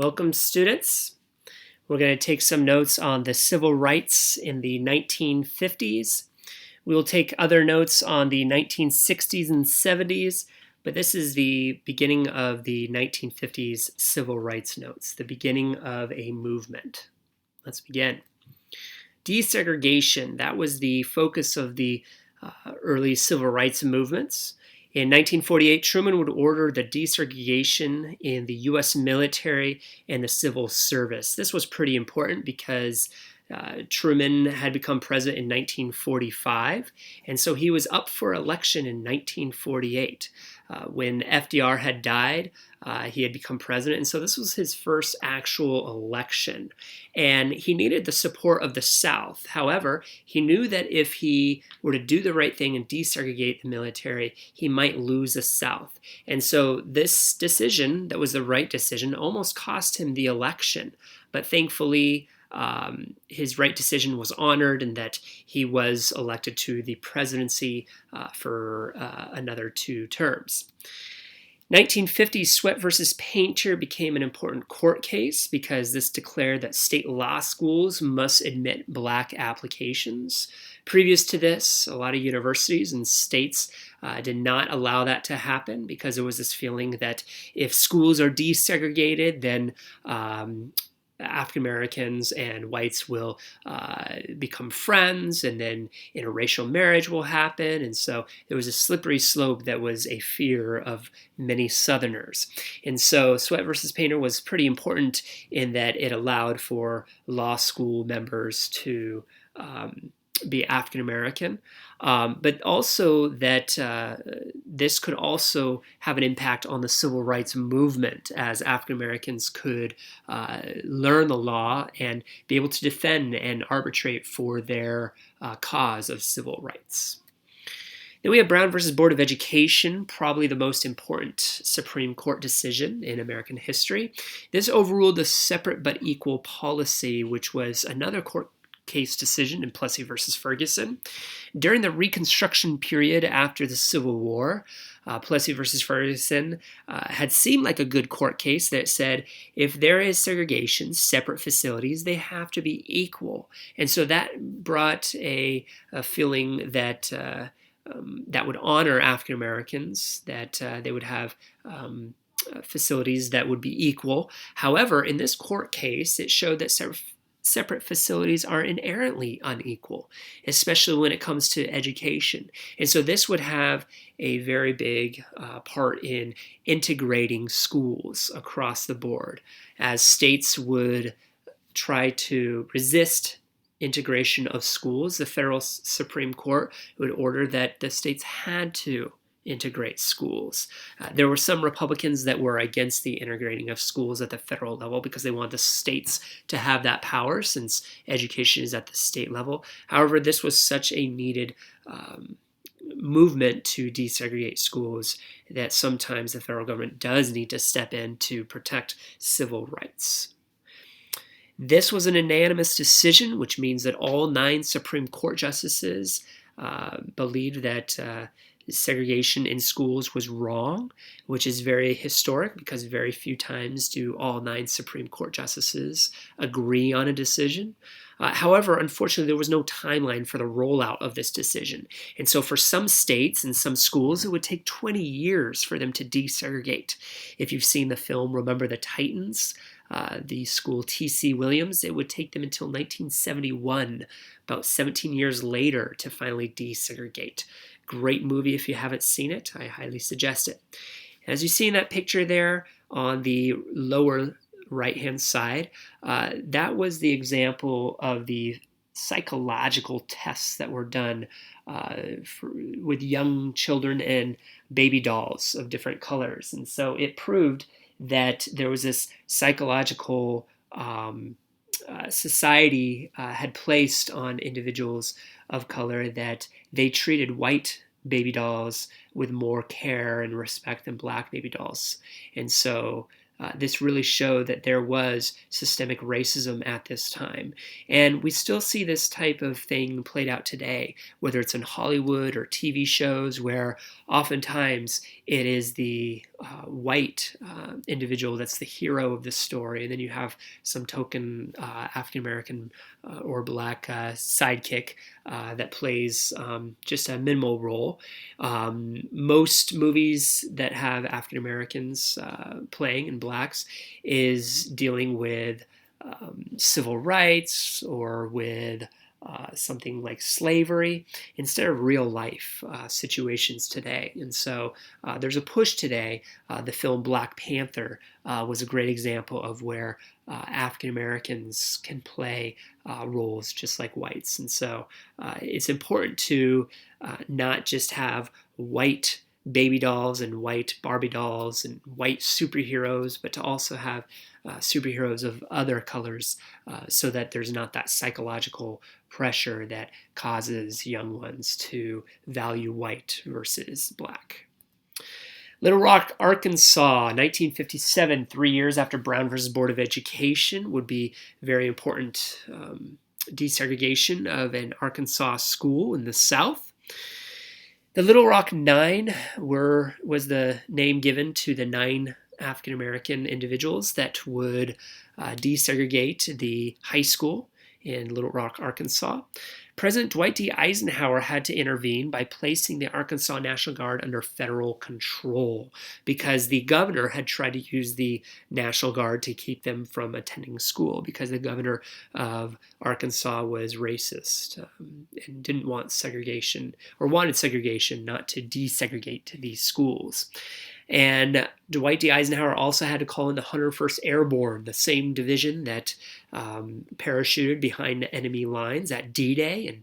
Welcome, students. We're going to take some notes on the civil rights in the 1950s. We will take other notes on the 1960s and 70s, but this is the beginning of the 1950s civil rights notes, the beginning of a movement. Let's begin. Desegregation, that was the focus of the early civil rights movements. In 1948, Truman would order the desegregation in the U.S. military and the civil service. This was pretty important because Truman had become president in 1945, and so he was up for election in 1948. When FDR had died, he had become president, and so this was his first actual election. And he needed the support of the South. However, he knew that if he were to do the right thing and desegregate the military, he might lose the South. And so this decision, that was the right decision, almost cost him the election. But thankfully, his right decision was honored, and that he was elected to the presidency for another 2 terms. 1950s Sweat versus Painter became an important court case because this declared that state law schools must admit black applications. Previous to this, a lot of universities and states did not allow that to happen because there was this feeling that if schools are desegregated, then African Americans and whites will become friends, and then interracial marriage will happen. And so there was a slippery slope that was a fear of many Southerners. And so Sweat versus Painter was pretty important in that it allowed for law school members to be African American, but also that this could also have an impact on the civil rights movement, as African Americans could learn the law and be able to defend and arbitrate for their cause of civil rights. Then we have Brown versus Board of Education, probably the most important Supreme Court decision in American history. This overruled the separate but equal policy, which was another court case decision in Plessy versus Ferguson. During the Reconstruction period after the Civil War, Plessy versus Ferguson had seemed like a good court case that said if there is segregation, separate facilities, they have to be equal. And so that brought a feeling that that would honor African Americans, that they would have facilities that would be equal. However, in this court case, it showed that separate facilities are inherently unequal, especially when it comes to education. And so this would have a very big part in integrating schools across the board, as states would try to resist integration of schools. The federal Supreme Court would order that the states had to integrate schools. There were some Republicans that were against the integrating of schools at the federal level because they wanted the states to have that power since education is at the state level. However, this was such a needed movement to desegregate schools that sometimes the federal government does need to step in to protect civil rights. This was an unanimous decision, which means that all 9 Supreme Court justices believed that segregation in schools was wrong, which is very historic because very few times do all 9 Supreme Court justices agree on a decision. However, unfortunately, there was no timeline for the rollout of this decision. And so for some states and some schools, it would take 20 years for them to desegregate. If you've seen the film Remember the Titans, the school T.C. Williams, it would take them until 1971, about 17 years later, to finally desegregate. Great movie if you haven't seen it. I highly suggest it. As you see in that picture there on the lower right-hand side, that was the example of the psychological tests that were done with young children and baby dolls of different colors. And so it proved that there was this psychological society had placed on individuals of color that they treated white baby dolls with more care and respect than black baby dolls. And so this really showed that there was systemic racism at this time. And we still see this type of thing played out today, whether it's in Hollywood or TV shows, where oftentimes it is the white individual that's the hero of the story, and then you have some token African American or black sidekick that plays just a minimal role. Most movies that have African Americans playing and blacks is dealing with civil rights or with something like slavery instead of real life situations today. And so there's a push today. The film Black Panther was a great example of where African Americans can play roles just like whites. And so it's important to not just have white baby dolls and white Barbie dolls and white superheroes, but to also have superheroes of other colors so that there's not that psychological pressure that causes young ones to value white versus black. Little Rock, Arkansas, 1957, 3 years after Brown versus Board of Education, would be very important desegregation of an Arkansas school in the South. The Little Rock Nine was the name given to the 9 African American individuals that would desegregate the high school in Little Rock, Arkansas. President Dwight D. Eisenhower had to intervene by placing the Arkansas National Guard under federal control because the governor had tried to use the National Guard to keep them from attending school because the governor of Arkansas was racist and didn't want segregation, or wanted segregation, not to desegregate these schools. And Dwight D. Eisenhower also had to call in the 101st Airborne, the same division that parachuted behind the enemy lines at D-Day,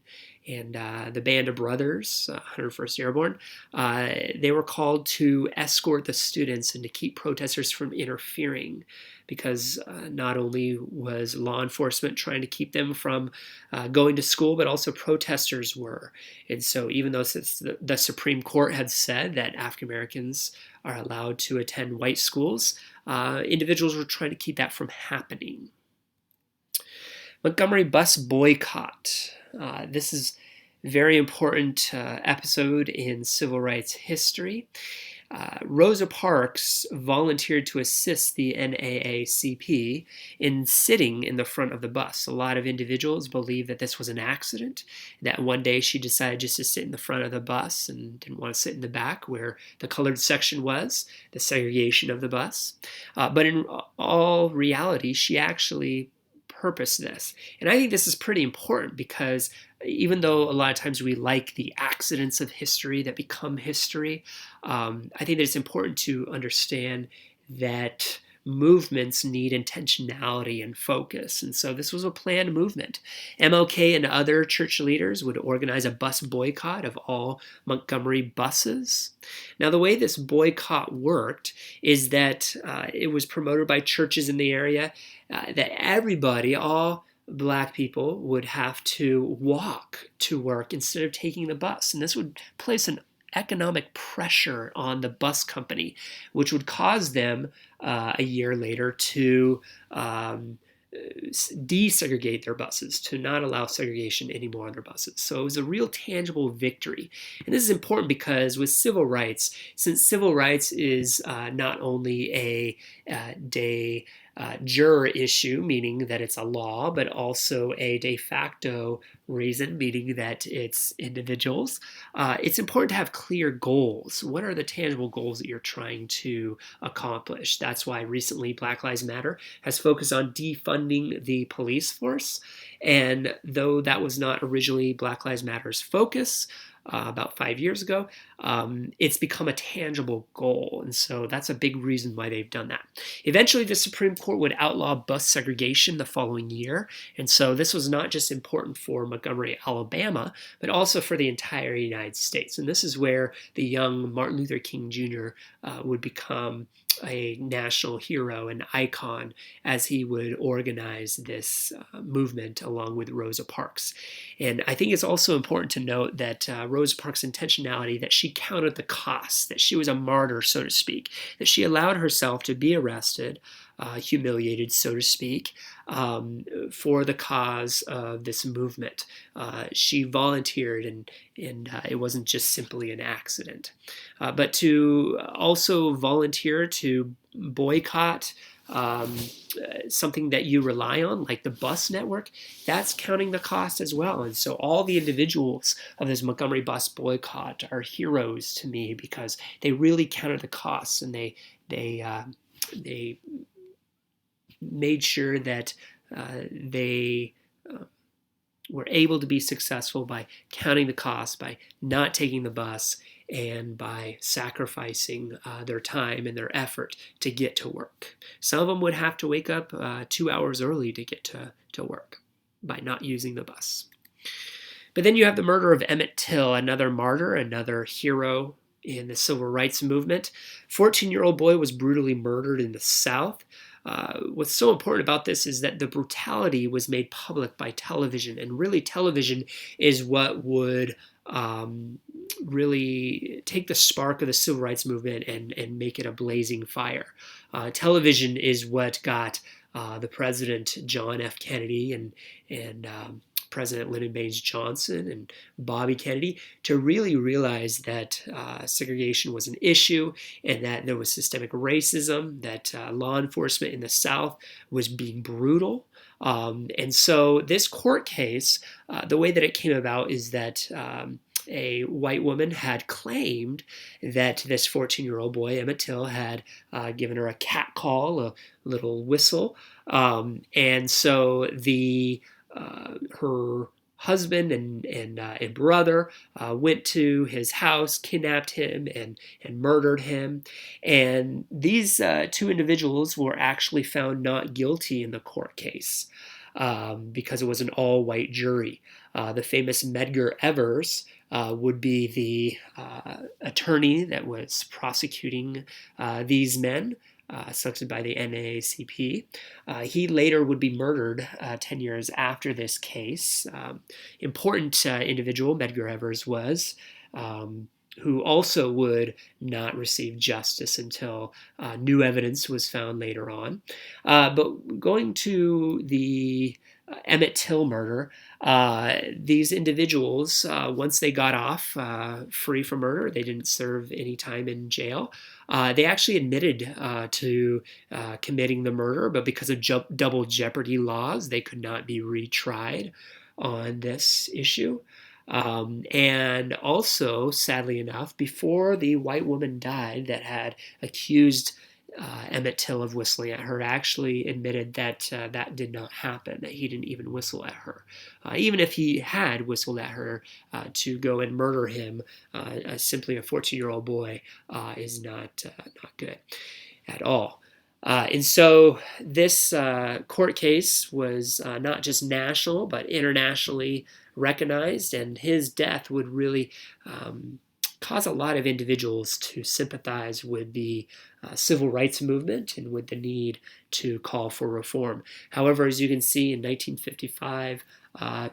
and the Band of Brothers, 101st Airborne. They were called to escort the students and to keep protesters from interfering, because not only was law enforcement trying to keep them from going to school, but also protesters were. And so even though the Supreme Court had said that African Americans are allowed to attend white schools, individuals were trying to keep that from happening. Montgomery bus boycott. This is a very important episode in civil rights history. Rosa Parks volunteered to assist the NAACP in sitting in the front of the bus. A lot of individuals believe that this was an accident, that one day she decided just to sit in the front of the bus and didn't want to sit in the back where the colored section was, the segregation of the bus. But in all reality, she actually purposed this. And I think this is pretty important because even though a lot of times we like the accidents of history that become history, I think that it's important to understand that movements need intentionality and focus. And so this was a planned movement. MLK and other church leaders would organize a bus boycott of all Montgomery buses. Now, the way this boycott worked is that it was promoted by churches in the area that everybody, all black people, would have to walk to work instead of taking the bus. And this would place an economic pressure on the bus company, which would cause them a year later to desegregate their buses, to not allow segregation anymore on their buses. So it was a real tangible victory. And this is important because with civil rights, since civil rights is not only a de jure issue, meaning that it's a law, but also a de facto reason, meaning that it's individuals, it's important to have clear goals. What are the tangible goals that you're trying to accomplish? That's why recently Black Lives Matter has focused on defunding the police force. And though that was not originally Black Lives Matter's focus, about 5 years ago, it's become a tangible goal. And so that's a big reason why they've done that. Eventually, the Supreme Court would outlaw bus segregation the following year. And so this was not just important for Montgomery, Alabama, but also for the entire United States. And this is where the young Martin Luther King Jr. Would become a national hero, an icon, as he would organize this movement along with Rosa Parks. And I think it's also important to note that Rosa Parks' intentionality, that she counted the costs, that she was a martyr, so to speak, that she allowed herself to be arrested, humiliated, so to speak, for the cause of this movement. She volunteered, and it wasn't just simply an accident. But to also volunteer to boycott something that you rely on, like the bus network, that's counting the cost as well. And so all the individuals of this Montgomery bus boycott are heroes to me, because they really counted the costs, and they made sure that they were able to be successful by counting the cost, by not taking the bus, and by sacrificing their time and their effort to get to work. Some of them would have to wake up 2 hours early to get to work by not using the bus. But then you have the murder of Emmett Till, another martyr, another hero in the civil rights movement. 14-year-old boy was brutally murdered in the South. What's so important about this is that the brutality was made public by television, and really television is what would really take the spark of the civil rights movement and make it a blazing fire. Television is what got the President John F. Kennedy and President Lyndon Baines Johnson and Bobby Kennedy to really realize that segregation was an issue, and that there was systemic racism, that law enforcement in the South was being brutal. And so this court case, the way that it came about is that a white woman had claimed that this 14-year-old boy, Emmett Till, had given her a cat call, a little whistle. And so her husband and brother went to his house, kidnapped him, and murdered him. And these two individuals were actually found not guilty in the court case because it was an all-white jury. The famous Medgar Evers would be the attorney that was prosecuting these men, selected by the NAACP. He later would be murdered 10 years after this case. Important individual Medgar Evers was, who also would not receive justice until new evidence was found later on. But going to the Emmett Till murder, these individuals, once they got off free from murder, they didn't serve any time in jail. They actually admitted to committing the murder, but because of double jeopardy laws, they could not be retried on this issue. And also, sadly enough, before the white woman died that had accused Emmett Till of whistling at her, actually admitted that that did not happen, that he didn't even whistle at her. Even if he had whistled at her to go and murder him, simply a 14-year-old boy is not good at all. And so this court case was not just national, but internationally recognized, and his death would really cause a lot of individuals to sympathize with the civil rights movement and with the need to call for reform. However, as you can see, in 1955,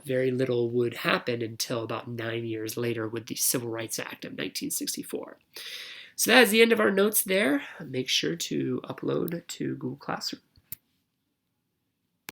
very little would happen until about 9 years later with the Civil Rights Act of 1964. So that is the end of our notes there. Make sure to upload to Google Classroom.